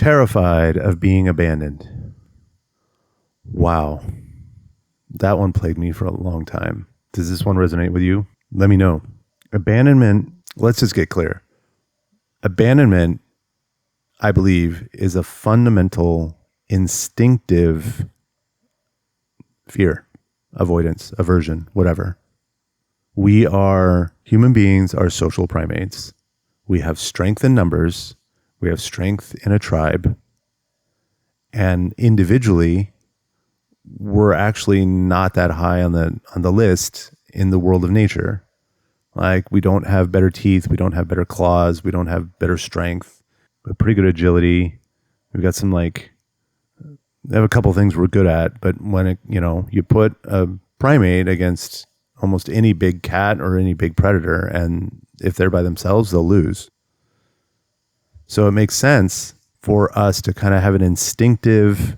Terrified of being abandoned. Wow. That one plagued me for a long time. Does this one resonate with you? Let me know. Abandonment, let's just get clear. Abandonment, I believe, is a fundamental, instinctive fear, avoidance, aversion, whatever. We are human beings, are social primates. We have strength in numbers. We have strength in a tribe. And individually, we're actually not that high on the list in the world of nature. Like, we don't have better teeth, we don't have better claws, we don't have better strength. We have pretty good agility. We've got some they have a couple things we're good at, but when you put a primate against almost any big cat or any big predator, and if they're by themselves, they'll lose. So it makes sense for us to kind of have an instinctive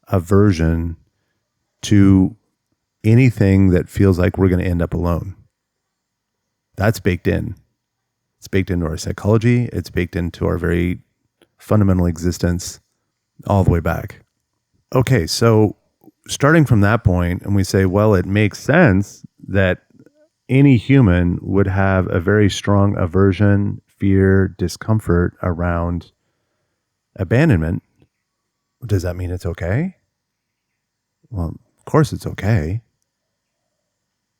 aversion to anything that feels like we're going to end up alone. That's baked in. It's baked into our psychology. It's baked into our very fundamental existence all the way back. Okay, so starting from that point, and we say, well, it makes sense that any human would have a very strong aversion, fear, discomfort around abandonment. Does that mean it's okay? Well, of course it's okay.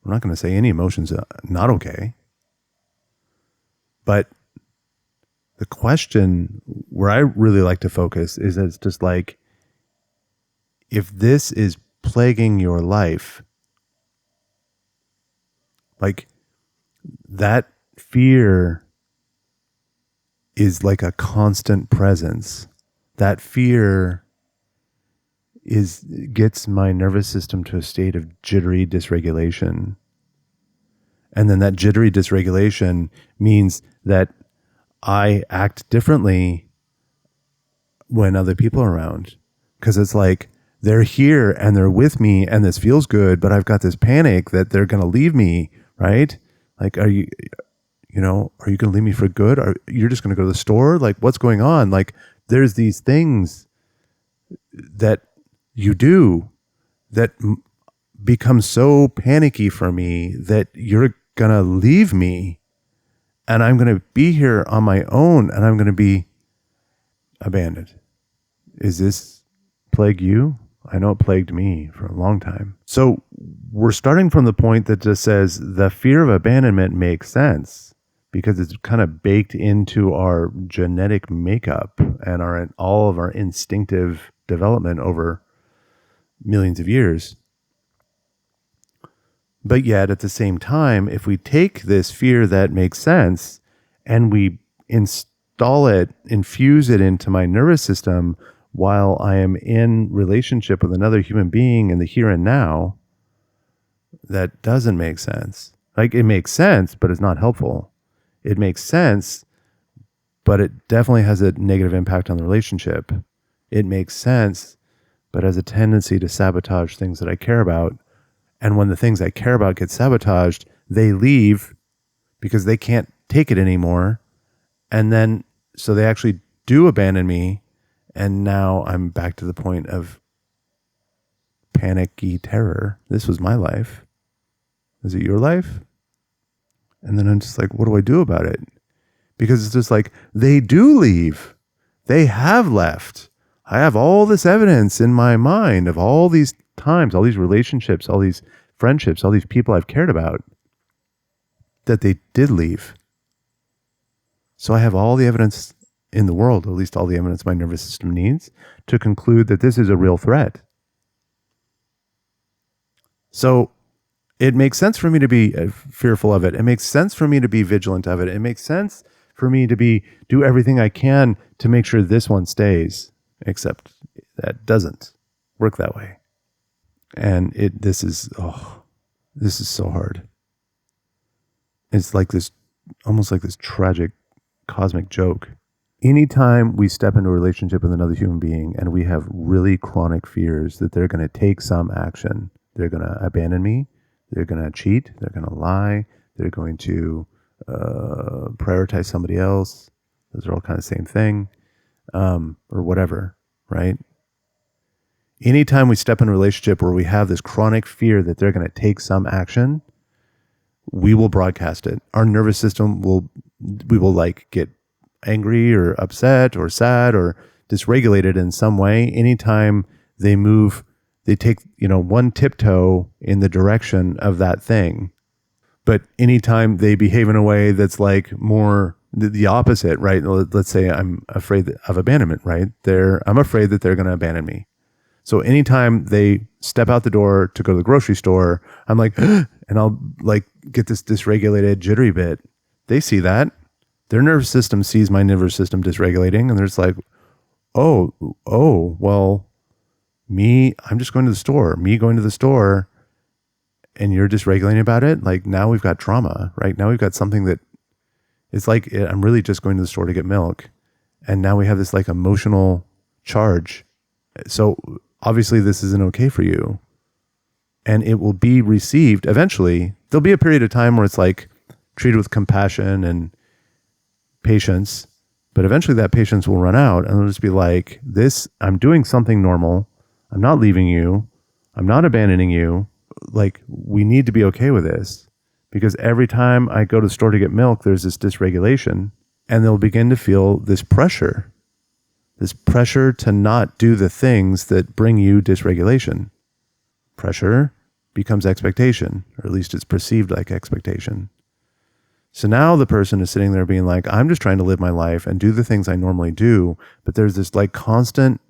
I'm not going to say any emotion's not okay. But the question where I really like to focus is it's just like, if this is plaguing your life, like that fear is like a constant presence. That fear gets my nervous system to a state of jittery dysregulation. And then that jittery dysregulation means that I act differently when other people are around. Because it's like, they're here and they're with me and this feels good, but I've got this panic that they're going to leave me, right? Like, are you going to leave me for good? Or you're just going to go to the store? Like, what's going on? Like, there's these things that you do that become so panicky for me that you're going to leave me and I'm going to be here on my own and I'm going to be abandoned. Is this plague you? I know it plagued me for a long time. So we're starting from the point that just says the fear of abandonment makes sense because it's kind of baked into our genetic makeup and all of our instinctive development over millions of years. But yet at the same time, if we take this fear that makes sense and we infuse it into my nervous system while I am in relationship with another human being in the here and now, that doesn't make sense. Like, it makes sense, but it's not helpful. It makes sense, but it definitely has a negative impact on the relationship. It makes sense, but has a tendency to sabotage things that I care about. And when the things I care about get sabotaged, they leave because they can't take it anymore. And then, so they actually do abandon me. And now I'm back to the point of panicky terror. This was my life. Is it your life? And then I'm just like, what do I do about it? Because it's just like, they do leave. They have left. I have all this evidence in my mind of all these times, all these relationships, all these friendships, all these people I've cared about, that they did leave. So I have all the evidence in the world, or at least all the evidence my nervous system needs, to conclude that this is a real threat. So it makes sense for me to be fearful of it. It makes sense for me to be vigilant of it. It makes sense for me to do everything I can to make sure this one stays, except that doesn't work that way. And this is so hard. It's like this, almost like this tragic cosmic joke. Anytime we step into a relationship with another human being and we have really chronic fears that they're going to take some action, they're going to abandon me, they're going to cheat, they're going to lie, they're going to prioritize somebody else. Those are all kind of the same thing. or whatever, right? Anytime we step in a relationship where we have this chronic fear that they're going to take some action, we will broadcast it. Our nervous system we will like get angry or upset or sad or dysregulated in some way. Anytime they move, they take, one tiptoe in the direction of that thing. But anytime they behave in a way that's like more the opposite, right? Let's say I'm afraid of abandonment, right? I'm afraid that they're going to abandon me. So anytime they step out the door to go to the grocery store, I'm like, and I'll like get this dysregulated jittery bit. They see that. Their nervous system sees my nervous system dysregulating, and they're just like, oh, well, I'm just going to the store. Me going to the store, and you're dysregulating about it. Like now we've got trauma, right? Now we've got something that it's like I'm really just going to the store to get milk, and now we have this like emotional charge. So obviously this isn't okay for you, and it will be received eventually. There'll be a period of time where it's like treated with compassion and patience, but eventually that patience will run out, and it'll just be like, I'm doing something normal. I'm not leaving you. I'm not abandoning you. Like, we need to be okay with this, because every time I go to the store to get milk, there's this dysregulation, and they'll begin to feel this pressure to not do the things that bring you dysregulation. Pressure becomes expectation, or at least it's perceived like expectation. So now the person is sitting there being like, I'm just trying to live my life and do the things I normally do, but there's this like constant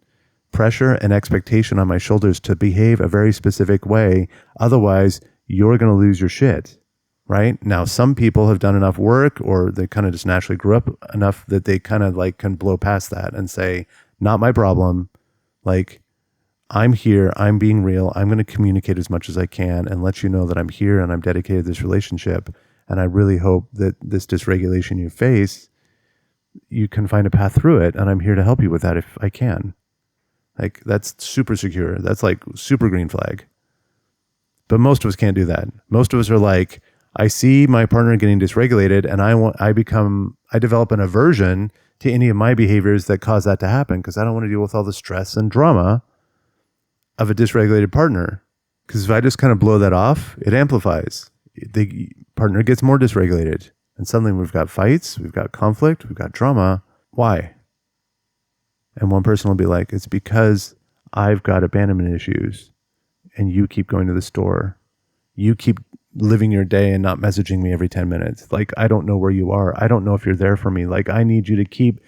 pressure and expectation on my shoulders to behave a very specific way. Otherwise, you're going to lose your shit, right? Now, some people have done enough work, or they kind of just naturally grew up enough that they kind of like can blow past that and say, not my problem. Like, I'm here, I'm being real. I'm going to communicate as much as I can and let you know that I'm here and I'm dedicated to this relationship. And I really hope that this dysregulation you face, you can find a path through it. And I'm here to help you with that if I can. Like, that's super secure. That's like super green flag. But most of us can't do that. Most of us are like, I see my partner getting dysregulated, and I develop an aversion to any of my behaviors that cause that to happen, because I don't want to deal with all the stress and drama of a dysregulated partner. Because if I just kind of blow that off, it amplifies. The partner gets more dysregulated, and suddenly we've got fights, we've got conflict, we've got drama. Why? And one person will be like, it's because I've got abandonment issues, and you keep going to the store. You keep living your day and not messaging me every 10 minutes. Like, I don't know where you are. I don't know if you're there for me. Like, I need you to keep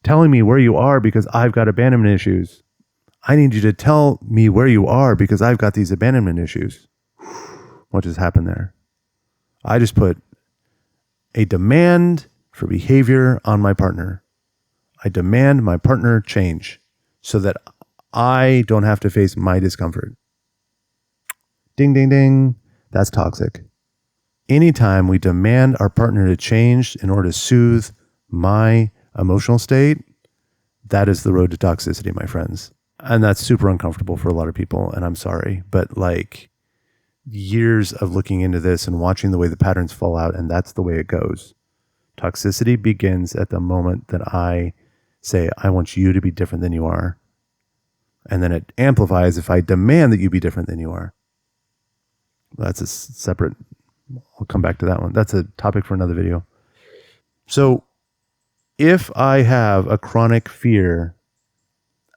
telling me where you are because I've got abandonment issues. I need you to tell me where you are because I've got these abandonment issues. What just happened there? I just put a demand for behavior on my partner. I demand my partner change so that I don't have to face my discomfort. Ding, ding, ding. That's toxic. Anytime we demand our partner to change in order to soothe my emotional state, that is the road to toxicity, my friends. And that's super uncomfortable for a lot of people. And I'm sorry, but like years of looking into this and watching the way the patterns fall out, and that's the way it goes. Toxicity begins at the moment that I say, I want you to be different than you are. And then it amplifies if I demand that you be different than you are. That's a separate, I'll come back to that one. That's a topic for another video. So if I have a chronic fear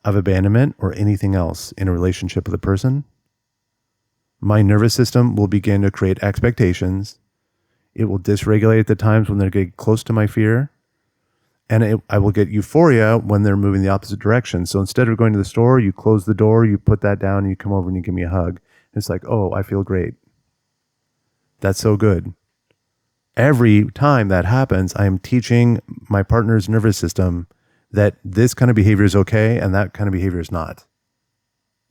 of abandonment or anything else in a relationship with a person, my nervous system will begin to create expectations. It will dysregulate at the times when they're getting close to my fear. And I will get euphoria when they're moving the opposite direction. So instead of going to the store, you close the door, you put that down, and you come over and you give me a hug. It's like, oh, I feel great. That's so good. Every time that happens, I am teaching my partner's nervous system that this kind of behavior is okay and that kind of behavior is not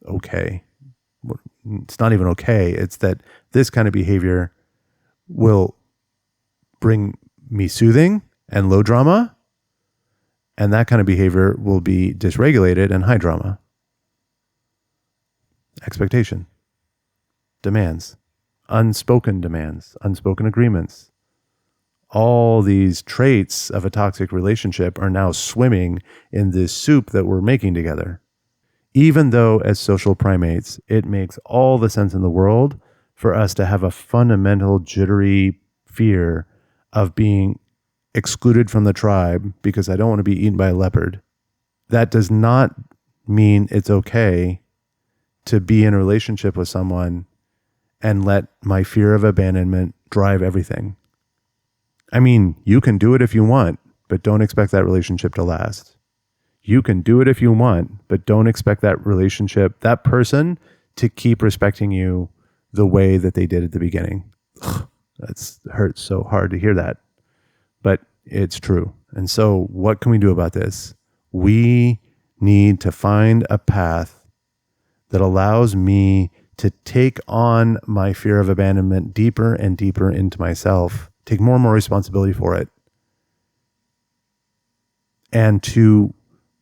okay. It's not even okay. It's that this kind of behavior will bring me soothing and low drama, and that kind of behavior will be dysregulated and high drama. Expectation, demands, unspoken agreements, all these traits of a toxic relationship are now swimming in this soup that we're making together. Even though as social primates, it makes all the sense in the world for us to have a fundamental jittery fear of being excluded from the tribe because I don't want to be eaten by a leopard. That does not mean it's okay to be in a relationship with someone and let my fear of abandonment drive everything. I mean, you can do it if you want, but don't expect that relationship to last. You can do it if you want, but don't expect that relationship, that person, to keep respecting you the way that they did at the beginning. Ugh, that hurts so hard to hear that, but it's true. And so what can we do about this? We need to find a path that allows me to take on my fear of abandonment deeper and deeper into myself, take more and more responsibility for it, and to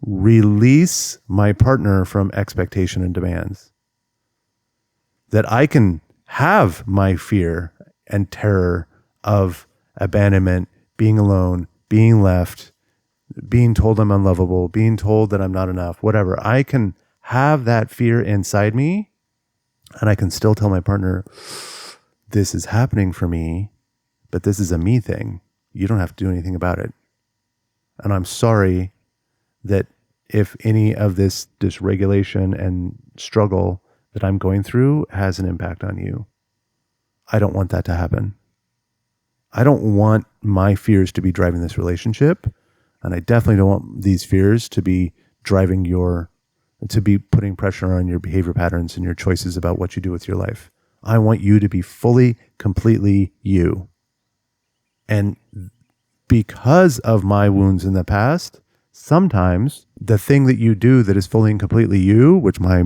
release my partner from expectation and demands. That I can have my fear and terror of abandonment, being alone, being left, being told I'm unlovable, being told that I'm not enough, whatever. I can have that fear inside me, and I can still tell my partner, this is happening for me, but this is a me thing. You don't have to do anything about it. And I'm sorry that if any of this dysregulation and struggle that I'm going through has an impact on you. I don't want that to happen. I don't want my fears to be driving this relationship. And I definitely don't want these fears to be driving to be putting pressure on your behavior patterns and your choices about what you do with your life. I want you to be fully, completely you. And because of my wounds in the past, sometimes the thing that you do that is fully and completely you, which my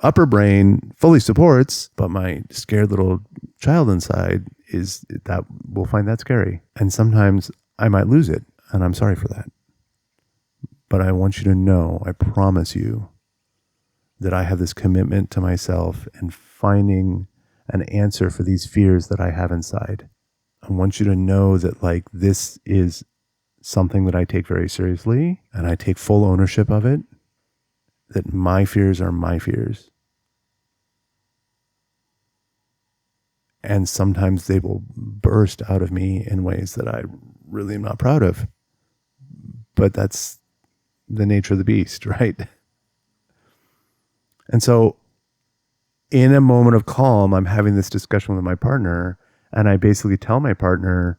upper brain fully supports, but my scared little child inside is that will find that scary. And sometimes I might lose it, and I'm sorry for that. But I want you to know, I promise you, that I have this commitment to myself and finding an answer for these fears that I have inside. I want you to know that this is something that I take very seriously, and I take full ownership of it, that my fears are my fears. And sometimes they will burst out of me in ways that I really am not proud of. But that's the nature of the beast, right? And so in a moment of calm, I'm having this discussion with my partner, and I basically tell my partner,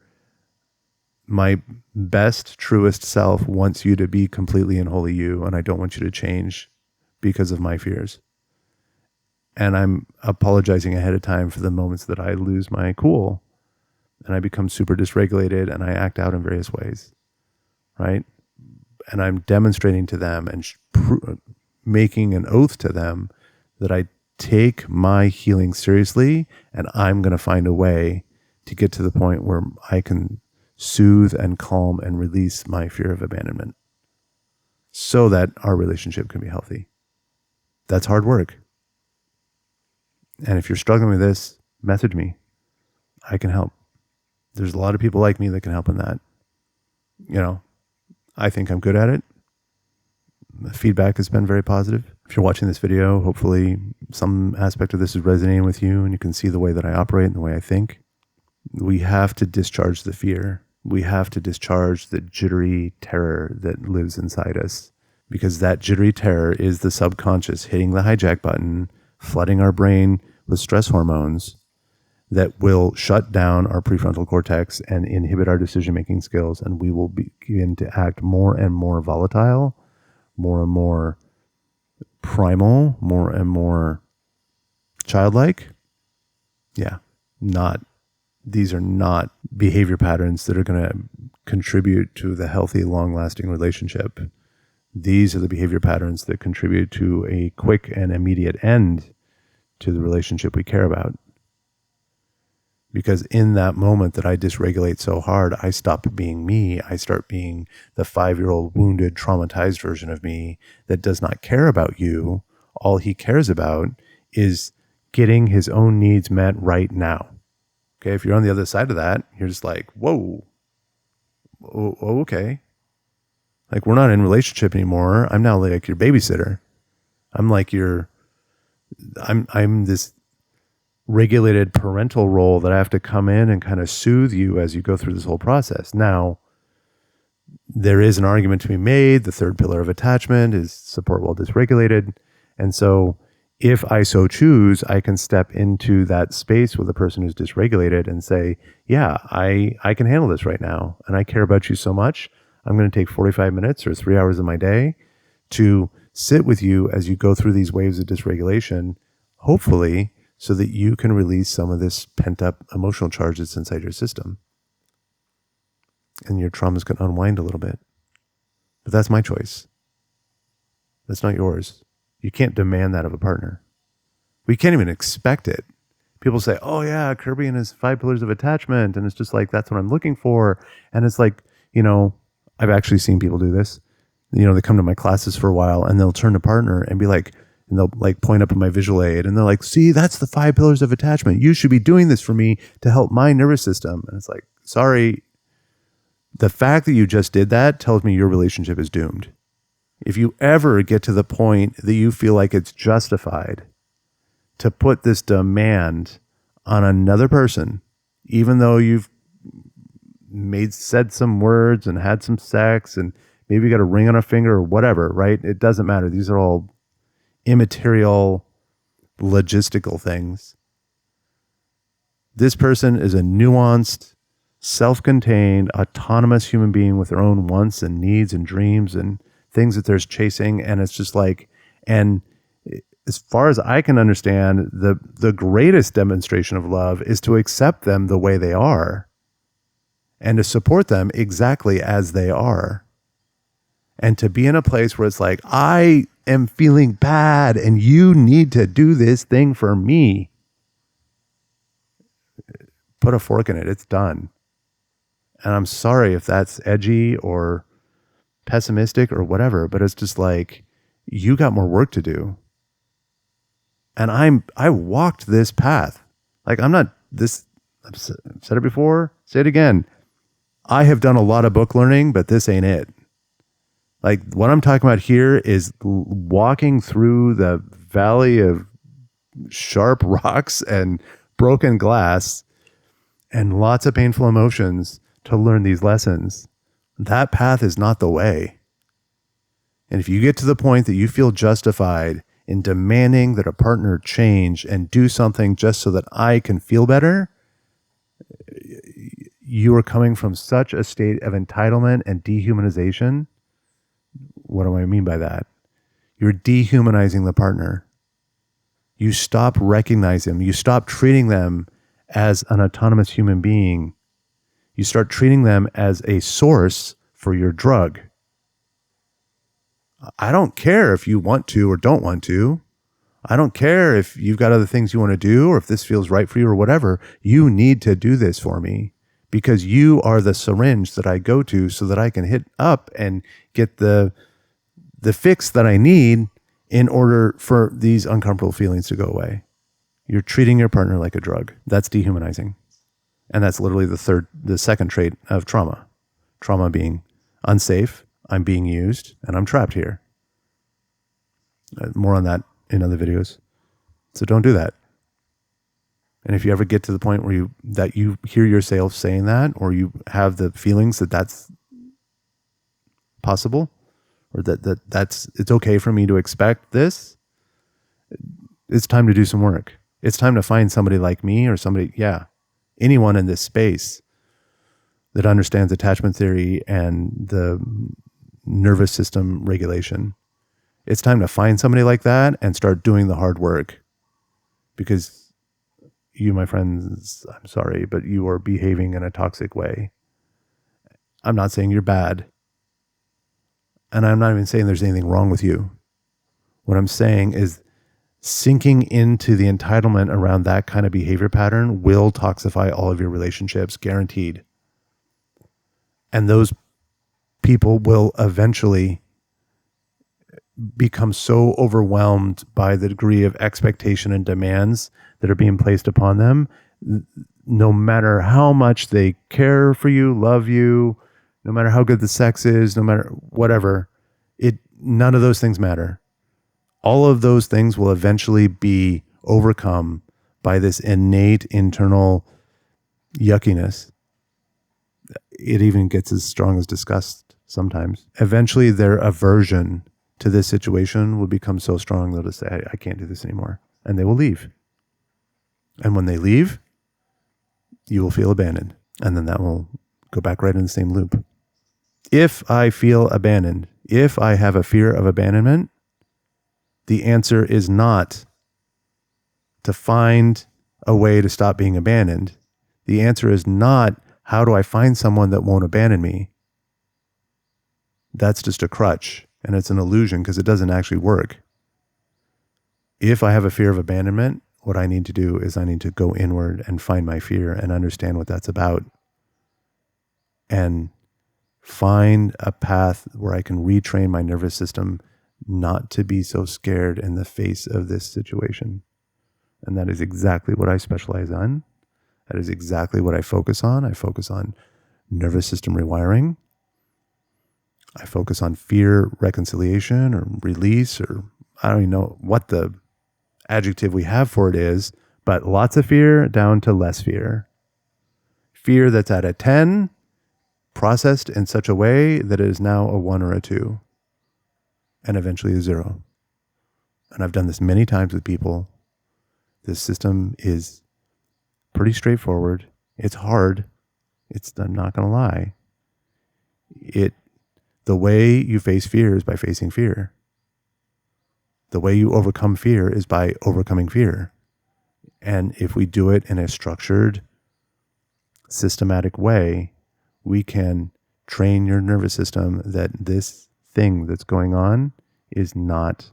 my best, truest self wants you to be completely and wholly you, and I don't want you to change because of my fears. And I'm apologizing ahead of time for the moments that I lose my cool and I become super dysregulated and I act out in various ways, right? And I'm demonstrating to them and making an oath to them that I take my healing seriously, and I'm going to find a way to get to the point where I can soothe and calm and release my fear of abandonment so that our relationship can be healthy. That's hard work. And if you're struggling with this, message me. I can help. There's a lot of people like me that can help in that. I think I'm good at it. The feedback has been very positive. If you're watching this video, hopefully some aspect of this is resonating with you and you can see the way that I operate and the way I think. We have to discharge the fear. We have to discharge the jittery terror that lives inside us, because that jittery terror is the subconscious hitting the hijack button, flooding our brain with stress hormones that will shut down our prefrontal cortex and inhibit our decision-making skills. And we will begin to act more and more volatile, more and more primal, more and more childlike. These are not behavior patterns that are going to contribute to the healthy, long-lasting relationship. These are the behavior patterns that contribute to a quick and immediate end to the relationship we care about. Because in that moment that I dysregulate so hard, I stop being me. I start being the 5-year-old wounded, traumatized version of me that does not care about you. All he cares about is getting his own needs met right now. Okay, if you're on the other side of that, you're just like, whoa, okay. Like, we're not in a relationship anymore. I'm now like your babysitter. I'm like I'm this regulated parental role that I have to come in and kind of soothe you as you go through this whole process. Now, there is an argument to be made. The third pillar of attachment is support while dysregulated. And so if I so choose, I can step into that space with a person who's dysregulated and say, yeah, I can handle this right now. And I care about you so much. I'm going to take 45 minutes or 3 hours of my day to sit with you as you go through these waves of dysregulation, hopefully so that you can release some of this pent up emotional charge that's inside your system. And your traumas can unwind a little bit. But that's my choice. That's not yours. You can't demand that of a partner. We can't even expect it. People say, oh yeah, Kirby and his 5 pillars of attachment. And it's just like, that's what I'm looking for. And it's like, I've actually seen people do this. They come to my classes for a while and they'll turn to partner and be like, and they'll like point up at my visual aid and they're like, see, that's the 5 pillars of attachment. You should be doing this for me to help my nervous system. And it's like, sorry, the fact that you just did that tells me your relationship is doomed. If you ever get to the point that you feel like it's justified to put this demand on another person, even though you've said some words and had some sex and maybe you got a ring on a finger or whatever, right? It doesn't matter. These are all immaterial, logistical things. This person is a nuanced, self-contained, autonomous human being with their own wants and needs and dreams and things that they're chasing. And it's just like, and as far as I can understand, the greatest demonstration of love is to accept them the way they are and to support them exactly as they are. And to be in a place where it's like, I am feeling bad and you need to do this thing for me. Put a fork in it. It's done. And I'm sorry if that's edgy or pessimistic or whatever, but it's just like, you got more work to do. And I walked this path. Like, I'm not this, I've said it before, say it again. I have done a lot of book learning, but this ain't it. Like, what I'm talking about here is walking through the valley of sharp rocks and broken glass and lots of painful emotions to learn these lessons. That path is not the way. And if you get to the point that you feel justified in demanding that a partner change and do something just so that I can feel better, you are coming from such a state of entitlement and dehumanization. What do I mean by that? You're dehumanizing the partner. You stop recognizing them. You stop treating them as an autonomous human being. You start treating them as a source for your drug. I don't care if you want to or don't want to. I don't care if you've got other things you want to do or if this feels right for you or whatever. You need to do this for me because you are the syringe that I go to so that I can hit up and get the fix that I need in order for these uncomfortable feelings to go away. You're treating your partner like a drug. That's dehumanizing. And that's literally the second trait of trauma. Trauma being unsafe, I'm being used, and I'm trapped here. More on that in other videos. So don't do that. And if you ever get to the point where you hear yourself saying that, or you have the feelings that that's possible, or that's it's okay for me to expect this, it's time to do some work. It's time to find somebody like me or anyone in this space that understands attachment theory and the nervous system regulation. It's time to find somebody like that and start doing the hard work. Because you, my friends, I'm sorry, but you are behaving in a toxic way. I'm not saying you're bad. And I'm not even saying there's anything wrong with you. What I'm saying is sinking into the entitlement around that kind of behavior pattern will toxify all of your relationships, guaranteed. And those people will eventually become so overwhelmed by the degree of expectation and demands that are being placed upon them, no matter how much they care for you, love you, no matter how good the sex is, no matter whatever, none of those things matter. All of those things will eventually be overcome by this innate internal yuckiness. It even gets as strong as disgust sometimes. Eventually, their aversion to this situation will become so strong they'll just say, I can't do this anymore. And they will leave. And when they leave, you will feel abandoned. And then that will go back right in the same loop. If I feel abandoned, if I have a fear of abandonment, the answer is not to find a way to stop being abandoned. The answer is not, how do I find someone that won't abandon me? That's just a crutch, and it's an illusion because it doesn't actually work. If I have a fear of abandonment, what I need to do is I need to go inward and find my fear and understand what that's about, and find a path where I can retrain my nervous system not to be so scared in the face of this situation. And that is exactly what I specialize on. That is exactly what I focus on. I focus on nervous system rewiring. I focus on fear reconciliation or release, or I don't even know what the adjective we have for it is, but lots of fear down to less fear. Fear that's at a 10, processed in such a way that it is now a 1 or a 2, and eventually a 0. And I've done this many times with people. This system is pretty straightforward. It's hard. I'm not going to lie. The way you face fear is by facing fear. The way you overcome fear is by overcoming fear. And if we do it in a structured, systematic way, we can train your nervous system that this thing that's going on is not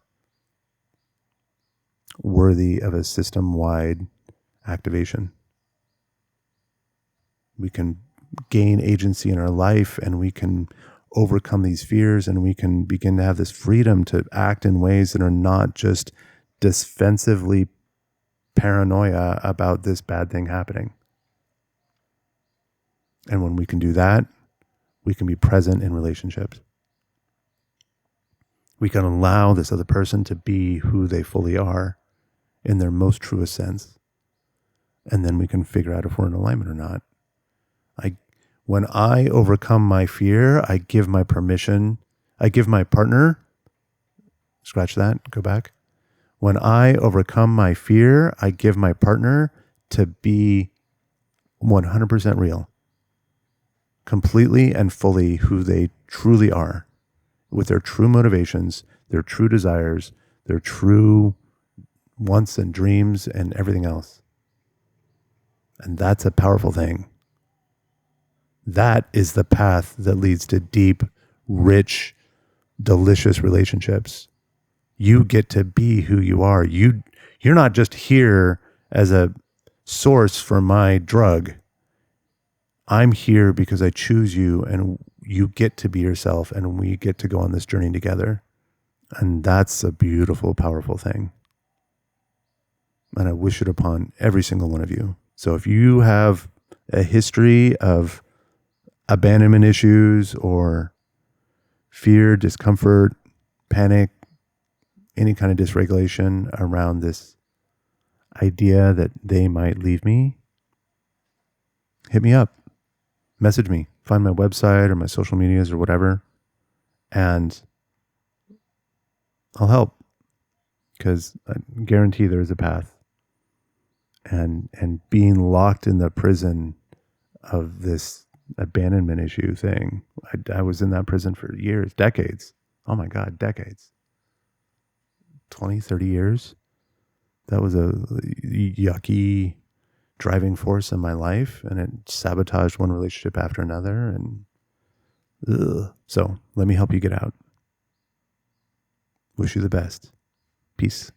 worthy of a system-wide activation. We can gain agency in our life, and we can overcome these fears, and we can begin to have this freedom to act in ways that are not just defensively paranoia about this bad thing happening. And when we can do that, we can be present in relationships. We can allow this other person to be who they fully are in their most truest sense. And then we can figure out if we're in alignment or not. When I overcome my fear, I give my partner, scratch that, go back. When I overcome my fear, I give my partner to be 100% real, completely and fully who they truly are, with their true motivations, their true desires, their true wants and dreams and everything else. And that's a powerful thing. That is the path that leads to deep, rich, delicious relationships. You get to be who you are. You're not just here as a source for my drug. I'm here because I choose you, and you get to be yourself, and we get to go on this journey together. And that's a beautiful, powerful thing. And I wish it upon every single one of you. So if you have a history of abandonment issues or fear, discomfort, panic, any kind of dysregulation around this idea that they might leave me, hit me up, message me, find my website or my social medias or whatever, and I'll help, because I guarantee there is a path. And being locked in the prison of this abandonment issue thing, I was in that prison for years, decades. Oh my God, decades. 20, 30 years. That was a yucky driving force in my life, and it sabotaged one relationship after another. And so let me help you get out. Wish you the best. Peace.